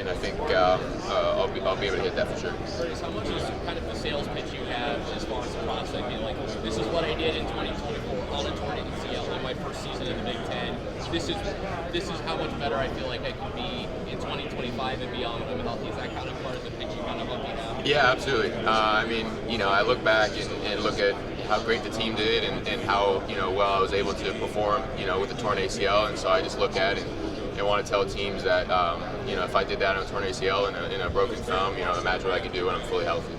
I think I'll be able to hit that for sure. Curtis, how much is kind of the sales pitch you have as far as the prospect? Like, this is what I did in 2024, all the torn ACL in my first season in the Big Ten. This is how much better I feel like I could be in 2025 and beyond when I'm healthy. Is that kind of part of the pitch you kind of looking at? Yeah, absolutely. I mean, I look back and look at how great the team did and how well I was able to perform with the torn ACL, and so I just look at it and want to tell teams that if I did that on a torn ACL and in a broken thumb, imagine what I could do when I'm fully healthy.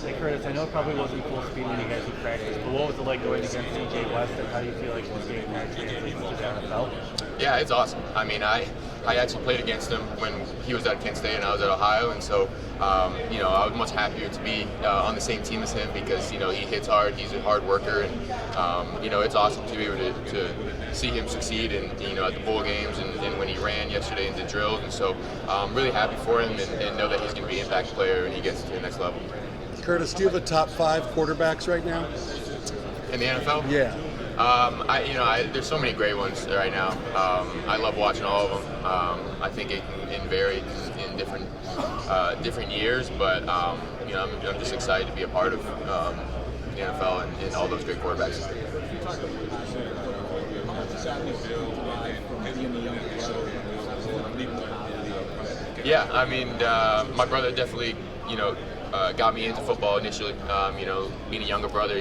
Hey Curtis, I know it probably wasn't full speed when you guys would practice, but what was it like going against DJ West, and how do you feel like this game kind of translates to the NFL? Yeah, it's awesome. I mean, I actually played against him when he was at Kent State and I was at Ohio, and so I was much happier to be on the same team as him because he hits hard, he's a hard worker, and it's awesome to be able to see him succeed and at the bowl games and when he ran yesterday and did drills, and so I'm really happy for him and know that he's going to be an impact player when he gets to the next level. Curtis, do you have a top 5 quarterbacks right now? In the NFL? Yeah. There's so many great ones right now. I love watching all of them. I think it can vary in different years, but I'm just excited to be a part of the NFL and all those great quarterbacks. Yeah, I mean, my brother definitely, got me into football initially. Being a younger brother,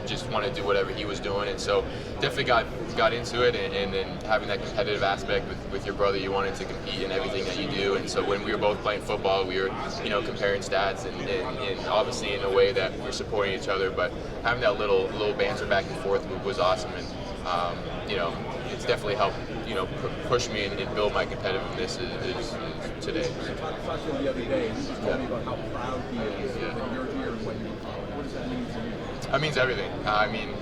just wanted to do whatever he was doing, and so definitely got into it, and then having that competitive aspect with your brother, you wanted to compete in everything that you do, and so when we were both playing football, we were comparing stats and obviously in a way that we're supporting each other, but having that little banter back and forth was awesome, and it's definitely helped push me and build my competitiveness is today. The other day, he was telling me about how proud he is that you're here and what does that mean to you? That means everything. I mean,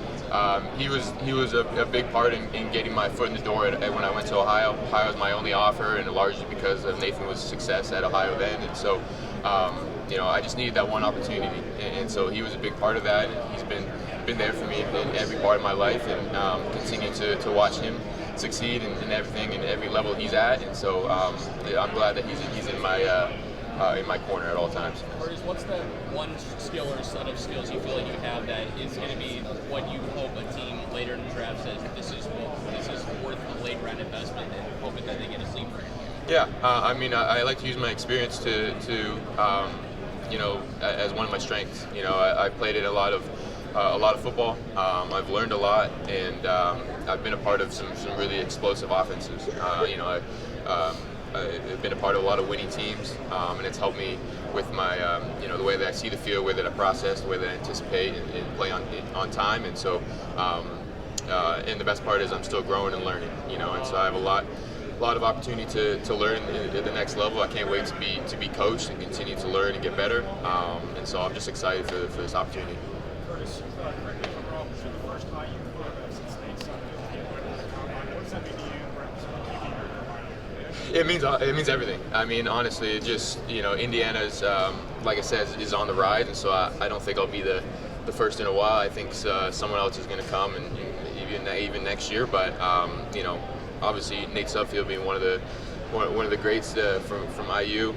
he was a big part in getting my foot in the door when I went to Ohio. Ohio was my only offer, and largely because of Nathan was success at Ohio then, and so I just needed that one opportunity, and so he was a big part of that. And he's been there for me in every part of my life, and continue to watch him succeed in everything and every level he's at, and so I'm glad that he's in my corner at all times. Curtis, what's the one skill or set of skills you feel like you have that is going to be what you hope a team later in the draft says this is worth a late round investment and hoping that they get a sleeper? Yeah, I mean, I like to use my experience to as one of my strengths. I played in a lot of football. I've learned a lot, and I've been a part of some really explosive offenses. I've been a part of a lot of winning teams, and it's helped me with my, the way that I see the field, the way that I process, the way that I anticipate and play on time. And so, and the best part is I'm still growing and learning, and so I have a lot of opportunity to learn at the next level. I can't wait to be coached and continue to learn and get better. And so I'm just excited for this opportunity. Curtis, correct me if I'm wrong, this is the first time you've quarterback since they signed the What does that mean to you? It means everything. I mean, honestly, it just Indiana's like I said is on the rise, and so I don't think I'll be the first in a while. I think someone else is going to come, and even next year. But obviously Nate Sudfeld being one of the greats from IU,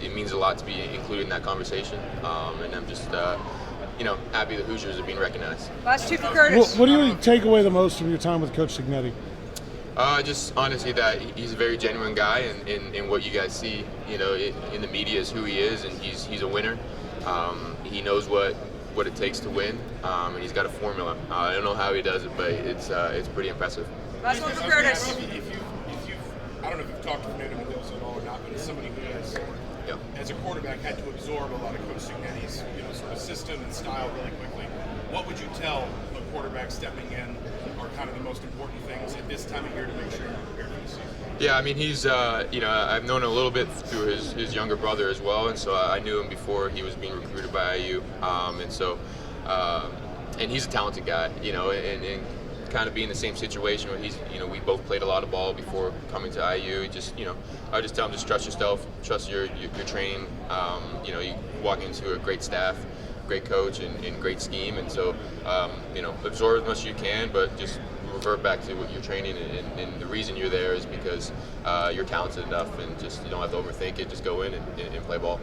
it means a lot to be included in that conversation, and I'm just happy the Hoosiers are being recognized. Last two for Curtis. What do you take away the most from your time with Coach Cignetti? Just honestly that he's a very genuine guy, and what you guys see, in the media is who he is, and he's a winner. He knows what it takes to win, and he's got a formula. I don't know how he does it, but it's pretty impressive. Last one for Curtis. I don't know if you've talked to Fernando Mendoza at all or not, but as somebody who has, as a quarterback, had to absorb a lot of Coach Cignetti's, sort of system and style really quickly, what would you tell a quarterback stepping in are kind of the most important things at this time of year to make sure you're prepared for the season? Yeah, I mean, he's, I've known him a little bit through his younger brother as well, and so I knew him before he was being recruited by IU, and so, and he's a talented guy, and kind of be in the same situation where he's, we both played a lot of ball before coming to IU. I just tell him just trust yourself, trust your training. You walk into a great staff, great coach, and great scheme, and so absorb as much as you can, but just revert back to what you're training, and the reason you're there is because you're talented enough, and just you don't have to overthink it. Just go in and play ball.